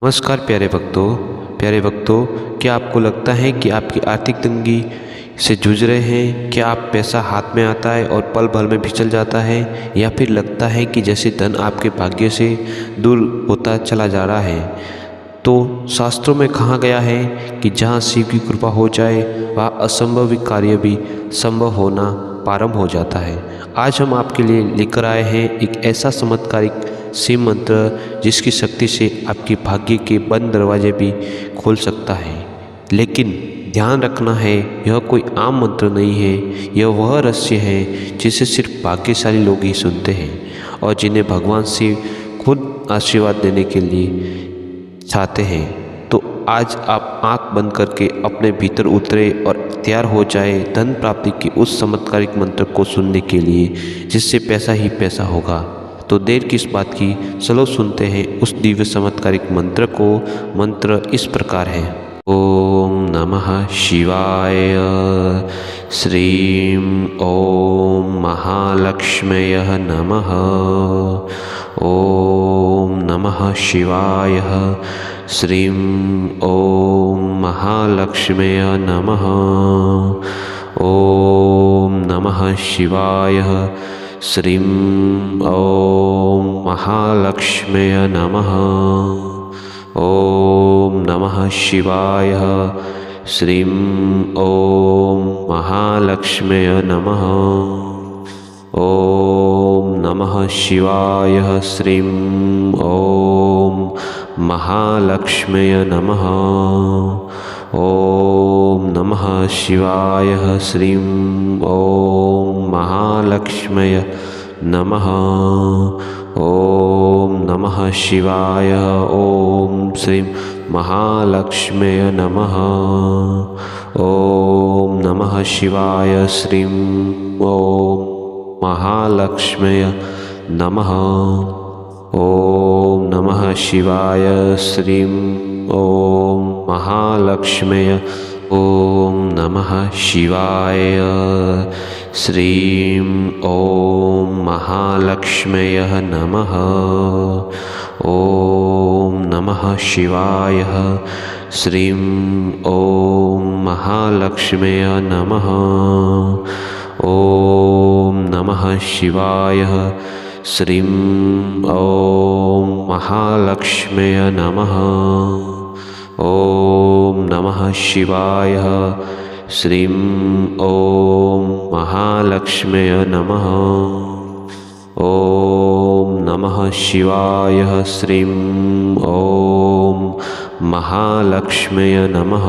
नमस्कार प्यारे भक्तों, क्या आपको लगता है कि आपकी आर्थिक तंगी से जूझ रहे हैं? क्या आप पैसा हाथ में आता है और पल भर में फिसल जाता है, या फिर लगता है कि जैसे धन आपके भाग्य से दूर होता चला जा रहा है? तो शास्त्रों में कहा गया है कि जहाँ शिव की कृपा हो जाए वहाँ असंभव कार्य भी संभव होना प्रारंभ हो जाता है। आज हम आपके लिए लेकर आए हैं एक ऐसा चमत्कारिक शिव मंत्र जिसकी शक्ति से आपके भाग्य के बंद दरवाजे भी खोल सकता है। लेकिन ध्यान रखना है, यह कोई आम मंत्र नहीं है। यह वह रहस्य है जिसे सिर्फ भाग्यशाली लोग ही सुनते हैं और जिन्हें भगवान शिव खुद आशीर्वाद देने के लिए चाहते हैं। तो आज आप आंख बंद करके अपने भीतर उतरे और तैयार हो जाए धन प्राप्ति के उस चमत्कारिक मंत्र को सुनने के लिए, जिससे पैसा ही पैसा होगा। तो देर किस बात की, चलो सुनते हैं उस दिव्य चमत्कारिक मंत्र को। मंत्र इस प्रकार है। ओम नमः शिवाय। श्रीं ओम महालक्ष्म्यै नमः। ओम नमः शिवाय। श्रीं ओम महालक्ष्म्यै नमः। ओम नमः शिवाय। श्रीं ओम महालक्ष्म्यै नमः। ओम नमः शिवाय। श्रीं ओम महालक्ष्म्यै नमः। ओम नमः शिवाय। श्रीं ओम महालक्ष्म्यै नमः। ओम नमः शिवाय। श्रीं ओम महालक्ष्म्यै नमः। ओम नमः शिवाय। ओम श्रीं महालक्ष्म्यै नमः। ओम नमः शिवाय। श्रीं ओम महालक्ष्म्यै नमः। ओम नमः शिवाय। श्रीं ओम महालक्ष्म्यै। ओम नमः शिवाय। श्रीं ओम महालक्ष्म्यै नमः। ओम नमः शिवाय। श्रीं ओम महालक्ष्म्यै नमः। ओम नमः शिवाय। श्रीं ओम महालक्ष्म्यै नमः। ओम नमः शिवाय। श्रीं ओम महालक्ष्म्यै नमः। ओम नमः शिवाय। श्रीं ओम महालक्ष्म्यै नमः।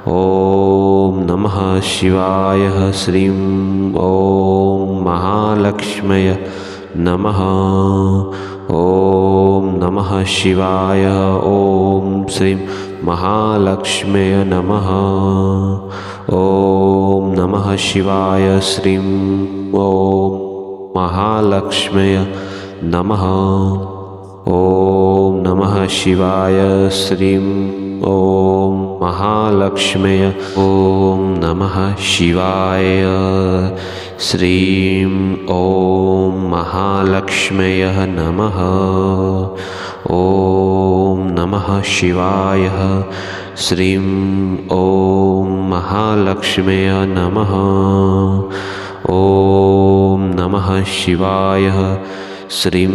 ओम नमः शिवाय। श्रीं ओम महालक्ष्म्यै नमः। ओम नमः शिवाय। ओम श्रीं महालक्ष्म्यै नमः। ओम नमः शिवाय। श्रीं ओम महालक्ष्म्यै नमः। ओम नमः शिवाय। श्रीं ओम महालक्ष्म्यै। ओम नमः शिवाय। श्रीं ओम महालक्ष्म्यै नमः। ओम नमः शिवाय। श्रीं ओम महालक्ष्म्यै नमः। ओम नमः शिवाय। श्रीं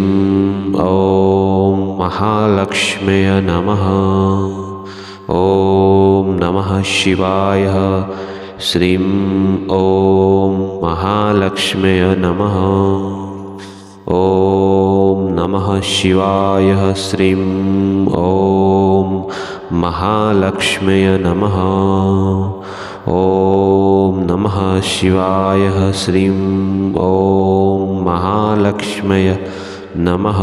ओम महालक्ष्म्यै नमः। ओम नमः शिवाय। श्रीं ओम महालक्ष्म्यै नमः। ओम नमः शिवाय। श्रीं ओम महालक्ष्म्यै नमः। ओम नमः शिवाय। श्रीं ओम महालक्ष्म्यै नमः।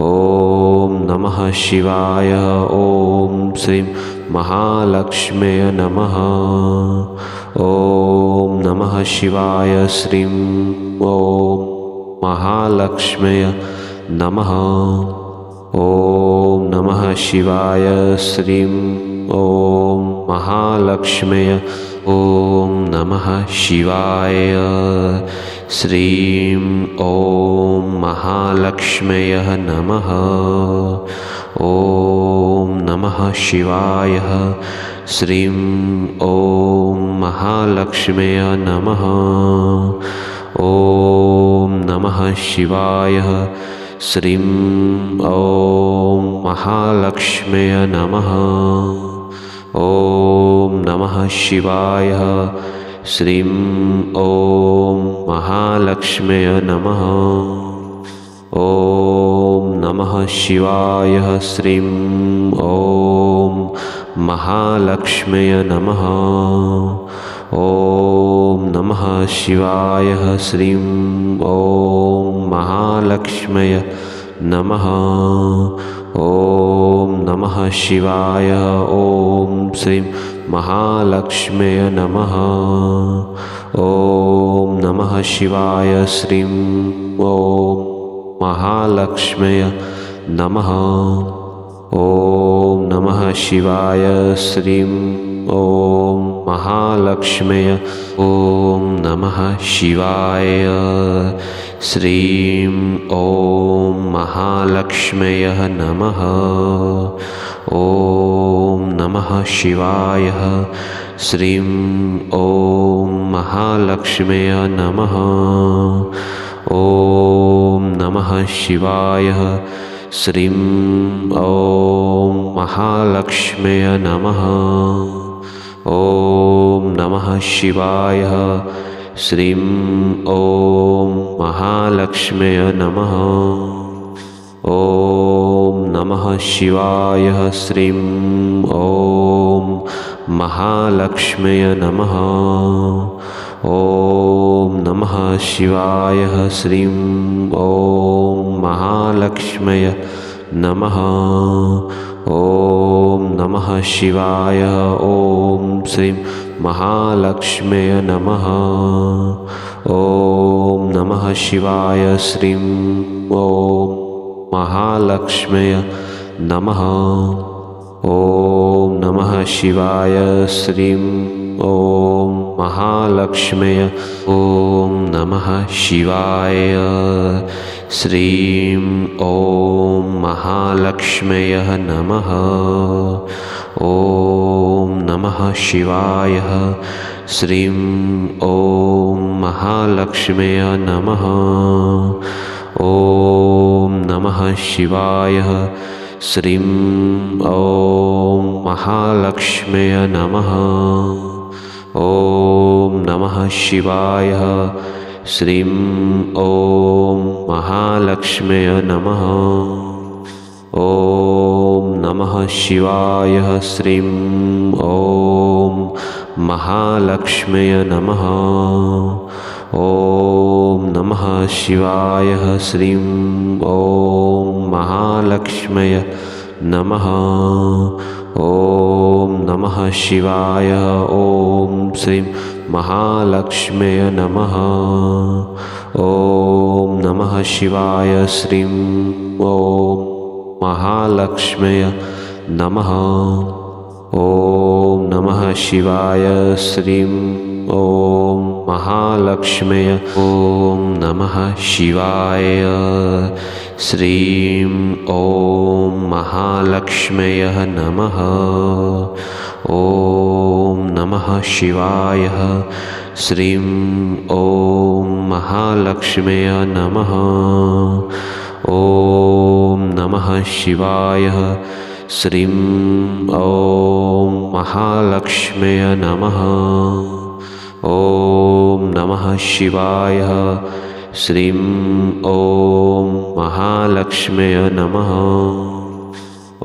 ओम नमः शिवाय। ओम श्रीं महालक्ष्म्यै नमः। ओम नमः शिवाय। श्रीं ओम महालक्ष्म्यै नमः। ओम नमः शिवाय। श्रीं ओम महालक्ष्म्यै। ओम नमः शिवाय। श्रीं ओम महालक्ष्म्यै नमः। शिवाय। श्रीं ॐ महालक्ष्म्यै नमः। ॐ नमः शिवाय। श्रीं ॐ महालक्ष्म्यै नमः। ॐ नमः शिवाय। श्रीं ॐ महालक्ष्म्यै नमः। ॐ नमः शिवाय। श्रीं ॐ महालक्ष्म्यै नमः। ॐ नमः शिवाय। श्रीं ॐ महालक्ष्म्यै नमः। ॐ नमः शिवाय। ॐ श्रीं महालक्ष्म्यै नमः। ॐ नमः शिवाय। श्रीं ॐ महालक्ष्म्यै नमः। ॐ नमः शिवाय। श्रीं ॐ महालक्ष्म्यै। ॐ नमः शिवाय। श्रीं ॐ महालक्ष्म्यै नमः। ॐ नमः शिवाय। श्रीं ॐ महालक्ष्म्यै नमः। ॐ नमः शिवाय। श्रीं ॐ महालक्ष्म्यै नमः। ॐ नमः शिवाय। श्रीं ॐ महालक्ष्म्यै नमः। ॐ नमः शिवाय। श्रीं ॐ महालक्ष्म्यै नमः। ॐ नमः शिवाय। श्रीं ॐ महालक्ष्म्यै नमः। ॐ नमः शिवाय। ॐ श्रीं महालक्ष्म्यै नमः। ॐ नमः शिवाय। श्रीं ॐ महालक्ष्म्यै नमः। ॐ नमः शिवाय। श्रीं ॐ महालक्ष्म्यै। ॐ नमः शिवाय। श्रीं ॐ महालक्ष्म्यै नमः। ॐ नमः शिवाय। श्रीं ॐ महालक्ष्म्यै नमः। ॐ नमः शिवाय। श्रीं ॐ महालक्ष्म्यै नमः। ॐ नमः शिवाय। श्रीं ॐ महालक्ष्म्यै नमः। ॐ नमः शिवाय। श्रीं ॐ महालक्ष्म्यै नमः। ॐ नमः शिवाय। श्रीं ॐ महालक्ष्म्यै नमः। ॐ नमः शिवाय। ॐ श्रीं महालक्ष्म्यै नमः। ॐ नमः शिवाय। श्रीं ॐ महालक्ष्म्यै नमः। ॐ नमः शिवाय। श्रीं ॐ महालक्ष्म्यै। ॐ नमः शिवाय। श्रीं ॐ महालक्ष्म्यै नमः। ॐ नमः शिवाय। श्रीं ॐ महालक्ष्म्यै नमः। ॐ नमः शिवाय। श्रीं ॐ महालक्ष्म्यै नमः। ॐ नमः शिवाय। श्रीं ॐ महालक्ष्म्यै नमः।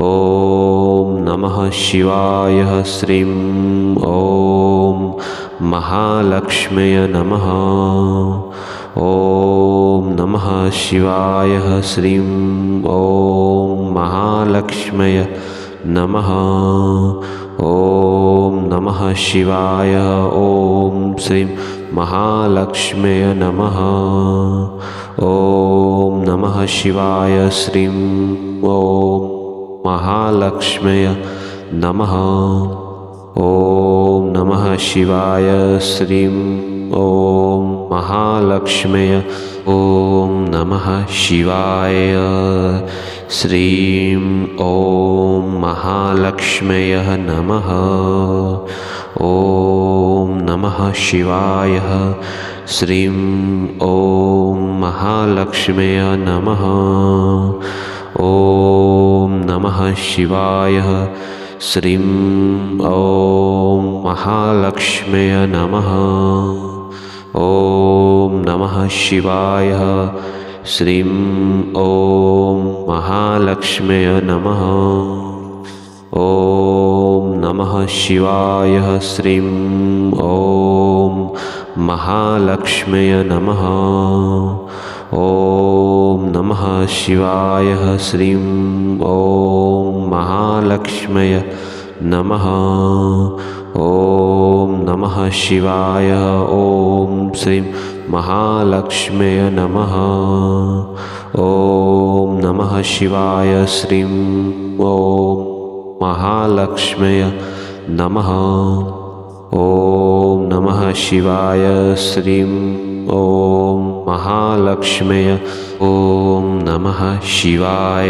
ॐ नमः शिवाय। श्रीं ॐ महालक्ष्म्यै नमः। ॐ नमः शिवाय। श्रीं ॐ महालक्ष्म्यै नमः। ॐ नमः शिवाय। ॐ श्रीं महालक्ष्म्यै नमः। ॐ नमः शिवाय। श्रीं ॐ महालक्ष्म्यै नमः। ॐ नमः शिवाय। श्रीं ॐ महालक्ष्म्यै। ॐ नमः शिवाय। श्रीं ॐ महालक्ष्म्यै नमः। ॐ नमः शिवाय। श्रीं ॐ महालक्ष्म्यै नमः। ॐ नमः शिवाय। श्रीं ॐ महालक्ष्म्यै नमः। ॐ नमः शिवाय। श्रीं ॐ महालक्ष्म्यै नमः। ॐ नमः शिवाय। श्रीं ॐ महालक्ष्म्यै नमः। ॐ नमः शिवाय। श्रीं ॐ महालक्ष्म्यै नमः। ॐ नमः शिवाय। ॐ श्रीं महालक्ष्म्यै नमः। ॐ नमः शिवाय। श्रीं ॐ महालक्ष्म्यै नमः। ॐ नमः शिवाय। श्रीं ॐ महालक्ष्म्यै। ॐ नमः शिवाय।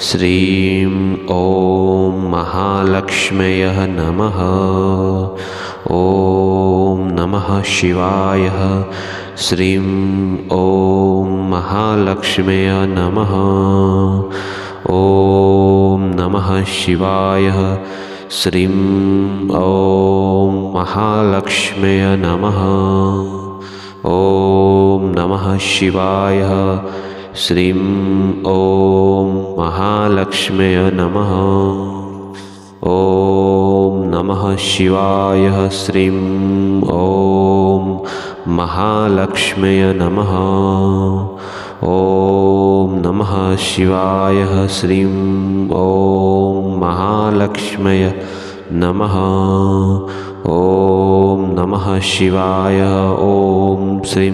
श्रीं ॐ महालक्ष्म्यै नमः। ॐ नमः शिवाय। श्रीं ॐ महालक्ष्म्यै नमः। ॐ नमः शिवाय। श्रीं ॐ महालक्ष्म्यै नमः। ॐ नमः शिवाय। श्रीं ॐ महालक्ष्म्यै नमः। ॐ नमः शिवाय। श्रीं ॐ महालक्ष्म्यै नमः। ॐ नमः शिवाय। श्रीं ॐ महालक्ष्म्यै नमः। ॐ नमः शिवाय। ॐ श्रीं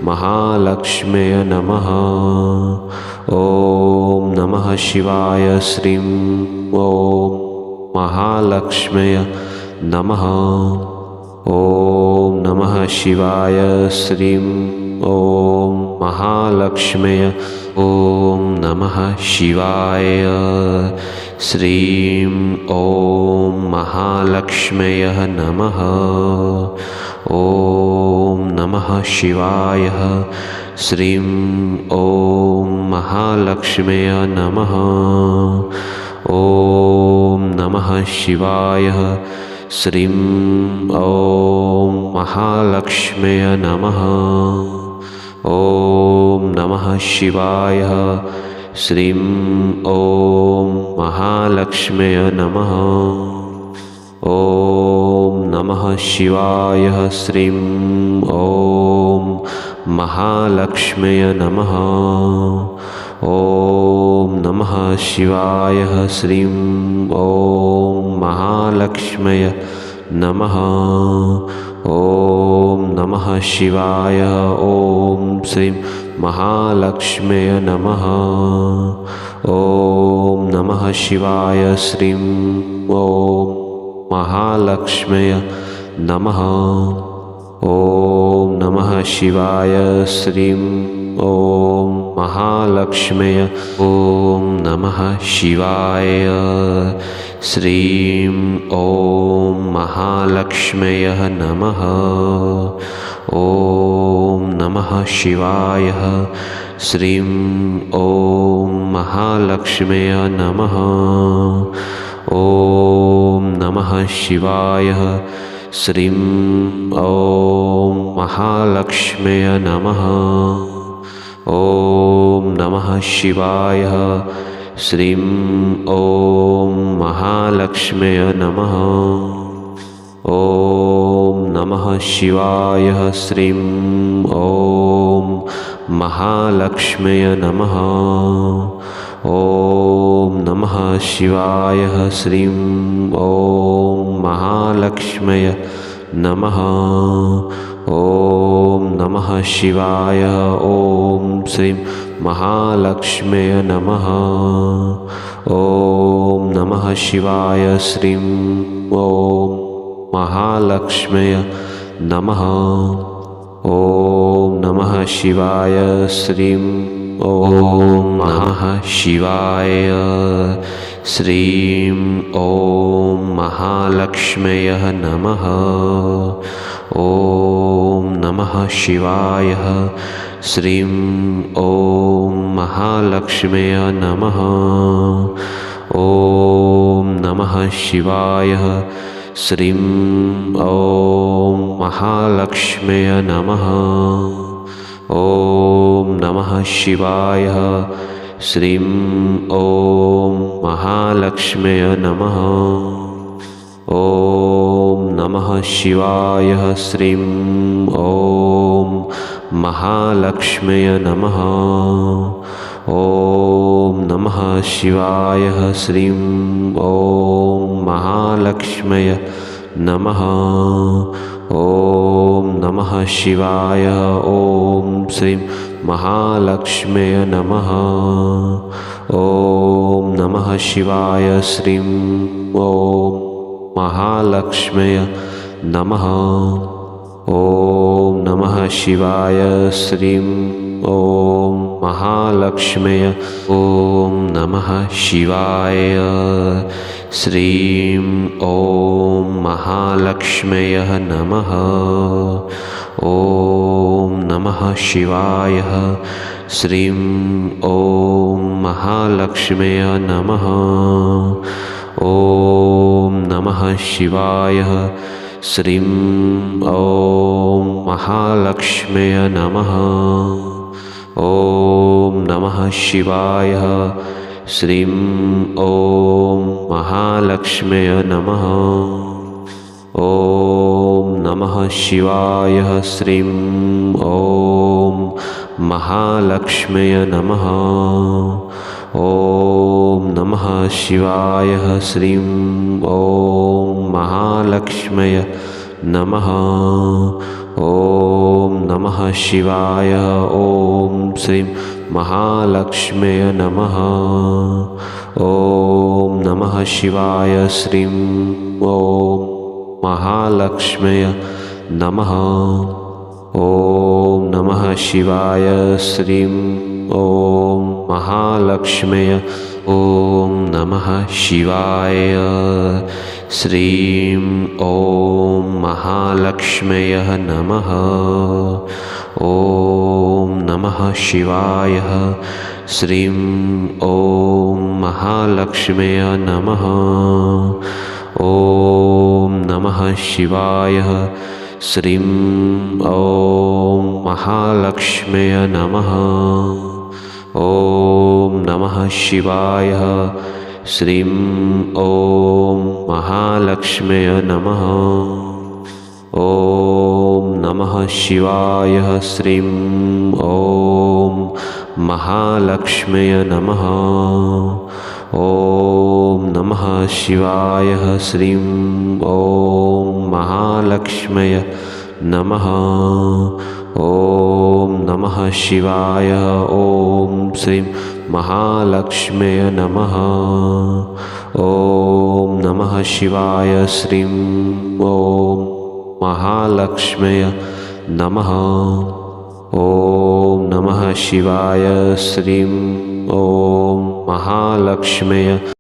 महालक्ष्म्यै नमः। ॐ नमः शिवाय। श्रीं ॐ महालक्ष्म्यै नमः। ॐ नमः शिवाय। श्रीं ॐ महालक्ष्म्यै। ॐ नमः शिवाय। श्रीं ॐ महालक्ष्म्यै नमः। ॐ नमः शिवाय। श्रीं ॐ महालक्ष्म्यै नमः। ॐ नमः शिवाय। श्रीं ॐ महालक्ष्म्यै नमः। ॐ नमः शिवाय। श्रीं ॐ महालक्ष्म्यै नमः। ॐ नमः शिवाय। श्रीं ॐ महालक्ष्म्यै नमः। ॐ नमः शिवाय। श्रीं ॐ महालक्ष्म्यै नमः। ॐ नमः शिवाय। ॐ श्रीं महालक्ष्म्यै नमः। ॐ नमः शिवाय। श्रीं ॐ महालक्ष्म्यै नमः। ॐ नमः शिवाय। श्रीं ॐ महालक्ष्म्यै। ॐ नमः शिवाय। श्रीं ॐ महालक्ष्म्यै नमः। ॐ नमः शिवाय। श्रीं ॐ महालक्ष्म्यै नमः। ॐ नमः शिवाय। श्रीं ॐ महालक्ष्म्यै नमः। ॐ नमः शिवाय। श्रीं ॐ महालक्ष्म्यै नमः। ॐ नमः शिवाय। श्रीं ॐ महालक्ष्म्यै नमः। ॐ नमः शिवाय। श्रीं ॐ महालक्ष्म्यै नमः। ॐ नमः शिवाय। ॐ श्रीं महालक्ष्म्यै नमः। ॐ नमः शिवाय। श्रीं ॐ महालक्ष्म्यै नमः। ॐ नमः शिवाय। श्रीं ॐ नमः शिवाय। श्रीं ॐ महालक्ष्म्यै नमः। ॐ नमः शिवाय। श्रीं ॐ महालक्ष्म्यै नमः। ॐ नमः शिवाय। श्रीं ॐ महालक्ष्म्यै नमः। ॐ नमः शिवाय। श्रीं ॐ महालक्ष्म्यै नमः। ॐ नमः शिवाय। श्रीं ॐ महालक्ष्म्यै नमः। ॐ नमः शिवाय। श्रीं ॐ महालक्ष्म्यै नमः। ॐ नमः शिवाय। ॐ श्रीं महालक्ष्म्यै नमः। ॐ नमः शिवाय। श्रीं ॐ महालक्ष्म्यै नमः। ॐ नमः शिवाय। श्रीं ॐ महालक्ष्म्यै। ॐ नमः शिवाय। श्रीं ॐ महालक्ष्म्यै नमः। ॐ नमः शिवाय। श्रीं ॐ महालक्ष्म्यै नमः। ॐ नमः शिवाय। श्रीं ॐ महालक्ष्म्यै नमः। ॐ नमः शिवाय। श्रीं ॐ महालक्ष्म्यै नमः। ॐ नमः शिवाय। श्रीं ॐ महालक्ष्म्यै नमः। ॐ नमः शिवाय। श्रीं ॐ महालक्ष्म्यै नमः। ॐ नमः शिवाय। ॐ श्रीं महालक्ष्म्यै नमः। ॐ नमः शिवाय। श्रीं ॐ महालक्ष्म्यै नमः। ॐ नमः शिवाय। श्रीं ॐ महालक्ष्म्यै। ॐ नमः शिवाय। श्रीं ॐ महालक्ष्म्यै नमः। ॐ नमः शिवाय। श्रीं ॐ महालक्ष्म्यै नमः। ॐ नमः शिवाय। श्रीं ॐ महालक्ष्म्यै नमः। ॐ नमः शिवाय। श्रीं ॐ महालक्ष्म्यै नमः। ॐ नमः शिवाय। श्रीं ॐ महालक्ष्म्यै नमः। ॐ नमः शिवाय। श्रीं ॐ महालक्ष्म्यै नमः। ॐ नमः शिवाय। ॐ श्रीं महालक्ष्म्यै नमः। ॐ नमः शिवाय। श्रीं ॐ महालक्ष्म्यै नमः। ॐ नमः शिवाय। श्रीं ॐ महालक्ष्म्यै